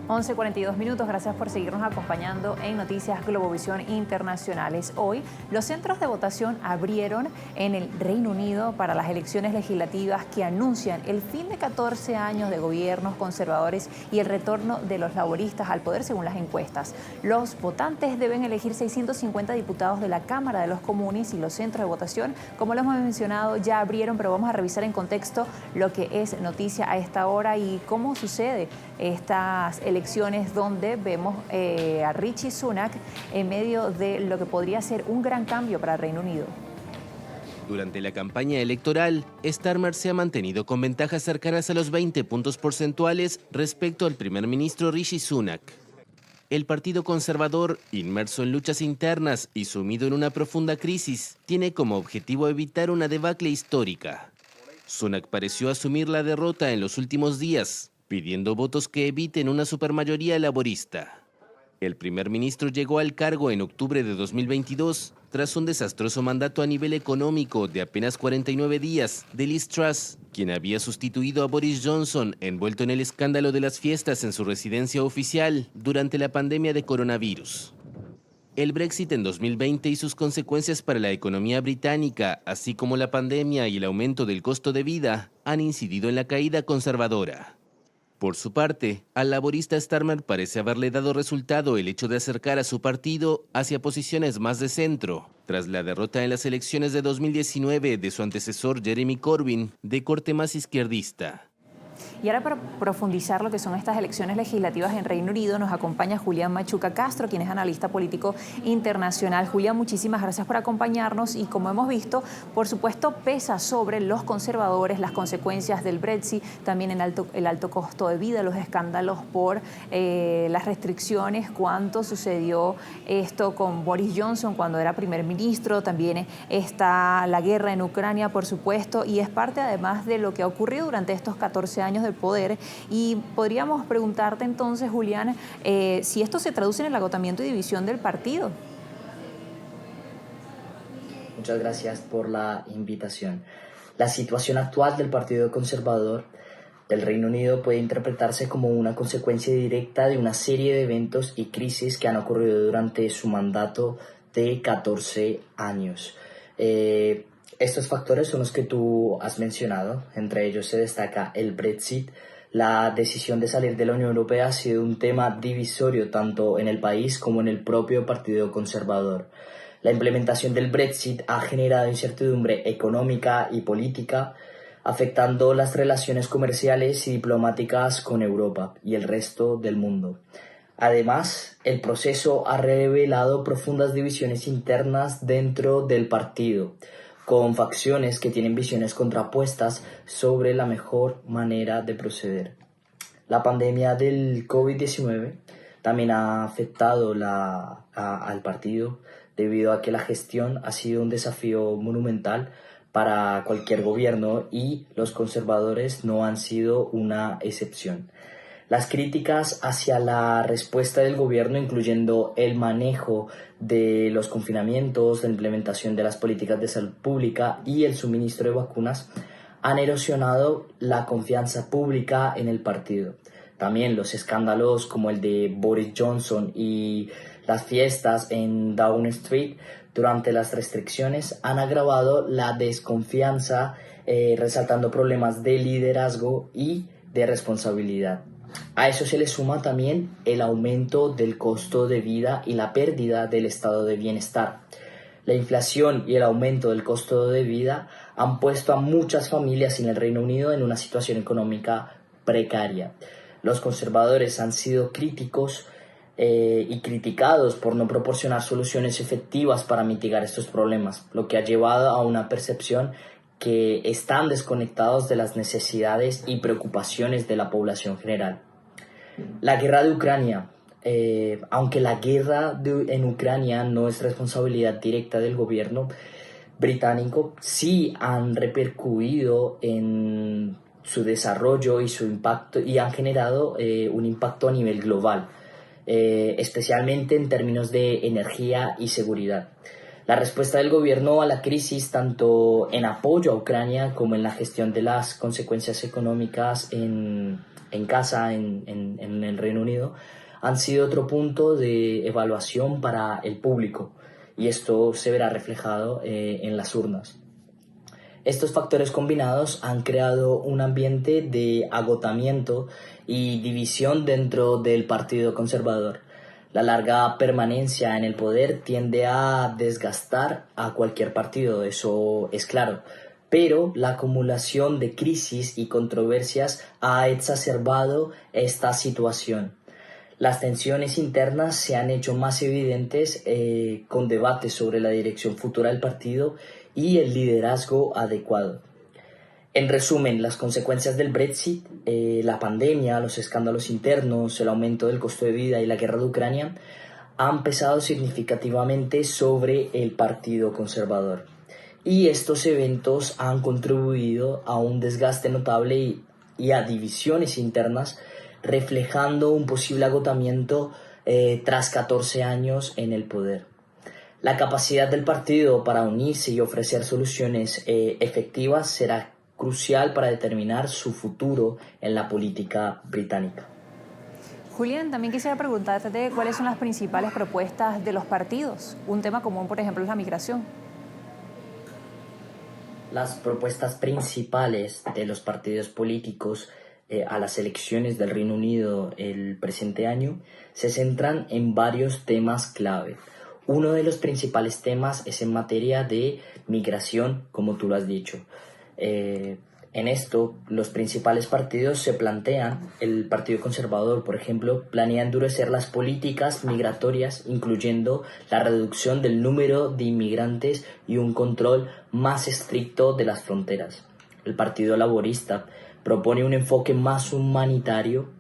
11:42. Gracias por seguirnos acompañando en Noticias Globovisión Internacionales. Hoy, los centros de votación abrieron en el Reino Unido para las elecciones legislativas que anuncian el fin de 14 años de gobiernos conservadores y el retorno de los laboristas al poder según las encuestas. Los votantes deben elegir 650 diputados de la Cámara de los Comunes y los centros de votación, como lo hemos mencionado, ya abrieron, pero vamos a revisar en contexto lo que es noticia a esta hora y cómo sucede estas elecciones donde vemos a Rishi Sunak en medio de lo que podría ser un gran cambio para el Reino Unido. Durante la campaña electoral, Starmer se ha mantenido con ventajas cercanas a los 20 puntos porcentuales respecto al primer ministro Rishi Sunak. El Partido Conservador, inmerso en luchas internas y sumido en una profunda crisis, tiene como objetivo evitar una debacle histórica. Sunak pareció asumir la derrota en los últimos días, pidiendo votos que eviten una supermayoría laborista. El primer ministro llegó al cargo en octubre de 2022 tras un desastroso mandato a nivel económico de apenas 49 días de Liz Truss, quien había sustituido a Boris Johnson envuelto en el escándalo de las fiestas en su residencia oficial durante la pandemia de coronavirus. El Brexit en 2020 y sus consecuencias para la economía británica, así como la pandemia y el aumento del costo de vida, han incidido en la caída conservadora. Por su parte, al laborista Starmer parece haberle dado resultado el hecho de acercar a su partido hacia posiciones más de centro, tras la derrota en las elecciones de 2019 de su antecesor Jeremy Corbyn, de corte más izquierdista. Y ahora, para profundizar lo que son estas elecciones legislativas en Reino Unido, nos acompaña Julián Machuca Castro, quien es analista político internacional. Julián, muchísimas gracias por acompañarnos y, como hemos visto, por supuesto pesa sobre los conservadores las consecuencias del Brexit, también el alto costo de vida, los escándalos por las restricciones, cuánto sucedió esto con Boris Johnson cuando era primer ministro, también está la guerra en Ucrania, por supuesto, y es parte además de lo que ha ocurrido durante estos 14 años del poder. Y podríamos preguntarte entonces, Julián, si esto se traduce en el agotamiento y división del partido. Muchas gracias por la invitación. La situación actual del Partido Conservador del Reino Unido puede interpretarse como una consecuencia directa de una serie de eventos y crisis que han ocurrido durante su mandato de 14 años. Estos factores son los que tú has mencionado. Entre ellos se destaca el Brexit. La decisión de salir de la Unión Europea ha sido un tema divisorio tanto en el país como en el propio Partido Conservador. La implementación del Brexit ha generado incertidumbre económica y política, afectando las relaciones comerciales y diplomáticas con Europa y el resto del mundo. Además, el proceso ha revelado profundas divisiones internas dentro del partido, con facciones que tienen visiones contrapuestas sobre la mejor manera de proceder. La pandemia del COVID-19 también ha afectado al partido debido a que la gestión ha sido un desafío monumental para cualquier gobierno y los conservadores no han sido una excepción. Las críticas hacia la respuesta del gobierno, incluyendo el manejo de los confinamientos, la implementación de las políticas de salud pública y el suministro de vacunas, han erosionado la confianza pública en el partido. También los escándalos como el de Boris Johnson y las fiestas en Downing Street durante las restricciones han agravado la desconfianza, resaltando problemas de liderazgo y de responsabilidad. A eso se le suma también el aumento del costo de vida y la pérdida del estado de bienestar. La inflación y el aumento del costo de vida han puesto a muchas familias en el Reino Unido en una situación económica precaria. Los conservadores han sido críticos y criticados por no proporcionar soluciones efectivas para mitigar estos problemas, lo que ha llevado a una percepción que están desconectados de las necesidades y preocupaciones de la población general. La guerra de Ucrania. Aunque la guerra en Ucrania no es responsabilidad directa del gobierno británico, sí han repercutido en su desarrollo y su impacto y han generado un impacto a nivel global, especialmente en términos de energía y seguridad. La respuesta del gobierno a la crisis, tanto en apoyo a Ucrania como en la gestión de las consecuencias económicas en casa, en el Reino Unido, han sido otro punto de evaluación para el público, y esto se verá reflejado en las urnas. Estos factores combinados han creado un ambiente de agotamiento y división dentro del Partido Conservador. La larga permanencia en el poder tiende a desgastar a cualquier partido, eso es claro, pero la acumulación de crisis y controversias ha exacerbado esta situación. Las tensiones internas se han hecho más evidentes con debates sobre la dirección futura del partido y el liderazgo adecuado. En resumen, las consecuencias del Brexit, la pandemia, los escándalos internos, el aumento del costo de vida y la guerra de Ucrania han pesado significativamente sobre el Partido Conservador. Y estos eventos han contribuido a un desgaste notable y a divisiones internas, reflejando un posible agotamiento tras 14 años en el poder. La capacidad del partido para unirse y ofrecer soluciones efectivas será crucial para determinar su futuro en la política británica. Julián, también quisiera preguntarte cuáles son las principales propuestas de los partidos. Un tema común, por ejemplo, es la migración. Las propuestas principales de los partidos políticos a las elecciones del Reino Unido el presente año se centran en varios temas clave. Uno de los principales temas es en materia de migración, como tú lo has dicho. En esto, los principales partidos se plantean, el Partido Conservador, por ejemplo, planea endurecer las políticas migratorias, incluyendo la reducción del número de inmigrantes y un control más estricto de las fronteras. El Partido Laborista propone un enfoque más humanitario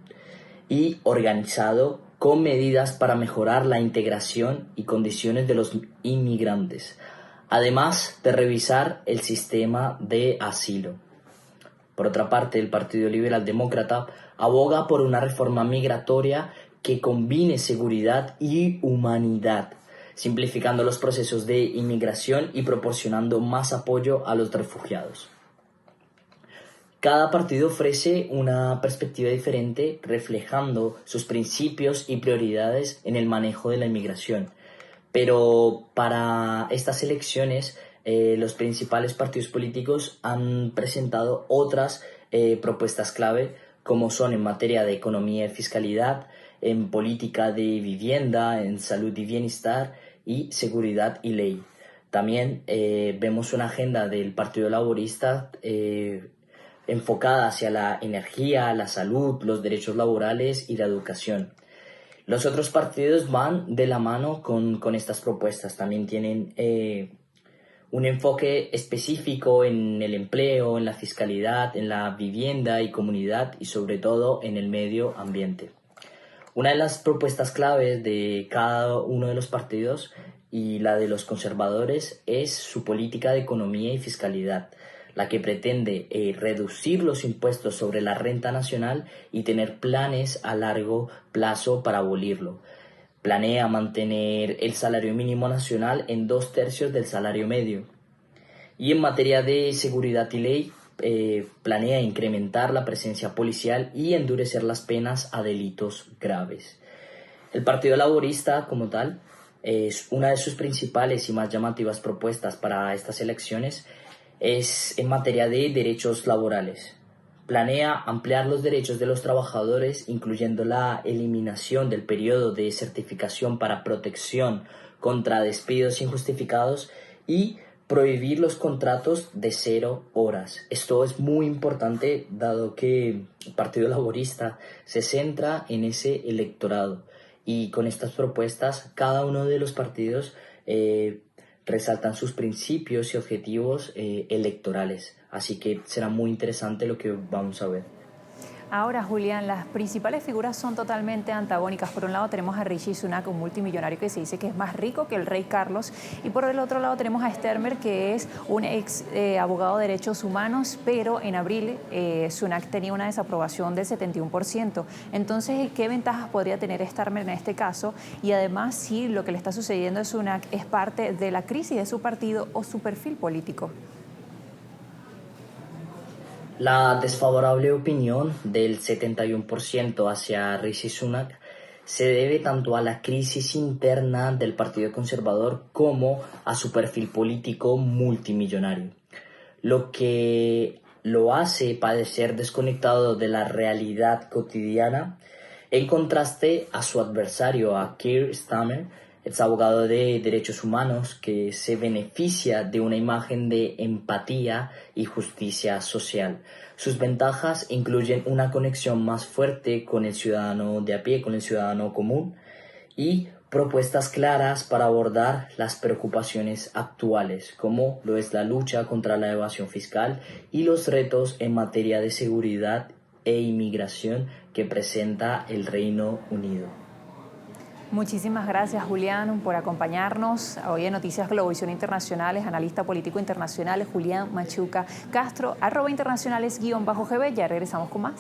y organizado, con medidas para mejorar la integración y condiciones de los inmigrantes, además de revisar el sistema de asilo. Por otra parte, el Partido Liberal Demócrata aboga por una reforma migratoria que combine seguridad y humanidad, simplificando los procesos de inmigración y proporcionando más apoyo a los refugiados. Cada partido ofrece una perspectiva diferente, reflejando sus principios y prioridades en el manejo de la inmigración. Pero para estas elecciones, los principales partidos políticos han presentado otras propuestas clave, como son en materia de economía y fiscalidad, en política de vivienda, en salud y bienestar y seguridad y ley. También vemos una agenda del Partido Laborista enfocada hacia la energía, la salud, los derechos laborales y la educación. Los otros partidos van de la mano con estas propuestas. También tienen un enfoque específico en el empleo, en la fiscalidad, en la vivienda y comunidad y sobre todo en el medio ambiente. Una de las propuestas claves de cada uno de los partidos y la de los conservadores es su política de economía y fiscalidad, la que pretende reducir los impuestos sobre la renta nacional y tener planes a largo plazo para abolirlo. Planea mantener el salario mínimo nacional en 2/3 del salario medio. Y en materia de seguridad y ley, planea incrementar la presencia policial y endurecer las penas a delitos graves. El Partido Laborista, como tal, es una de sus principales y más llamativas propuestas para estas elecciones es en materia de derechos laborales. Planea ampliar los derechos de los trabajadores, incluyendo la eliminación del periodo de certificación para protección contra despidos injustificados y prohibir los contratos de 0 horas. Esto es muy importante dado que el Partido Laborista se centra en ese electorado y con estas propuestas cada uno de los partidos resaltan sus principios y objetivos electorales. Así que será muy interesante lo que vamos a ver. Ahora, Julián, las principales figuras son totalmente antagónicas. Por un lado tenemos a Rishi Sunak, un multimillonario que se dice que es más rico que el rey Carlos, y por el otro lado tenemos a Starmer, que es un ex abogado de derechos humanos, pero en abril Sunak tenía una desaprobación del 71%. Entonces, ¿qué ventajas podría tener Starmer en este caso? Y además, si lo que le está sucediendo a Sunak es parte de la crisis de su partido o su perfil político. La desfavorable opinión del 71% hacia Rishi Sunak se debe tanto a la crisis interna del Partido Conservador como a su perfil político multimillonario, lo que lo hace parecer desconectado de la realidad cotidiana, en contraste a su adversario, a Keir Starmer, ex abogado de derechos humanos que se beneficia de una imagen de empatía y justicia social. Sus ventajas incluyen una conexión más fuerte con el ciudadano de a pie, con el ciudadano común, y propuestas claras para abordar las preocupaciones actuales, como lo es la lucha contra la evasión fiscal y los retos en materia de seguridad e inmigración que presenta el Reino Unido. Muchísimas gracias, Julián, por acompañarnos hoy en Noticias Globovisión Internacionales, analista político internacional Julián Machuca Castro, @internacionales_GB. Ya regresamos con más.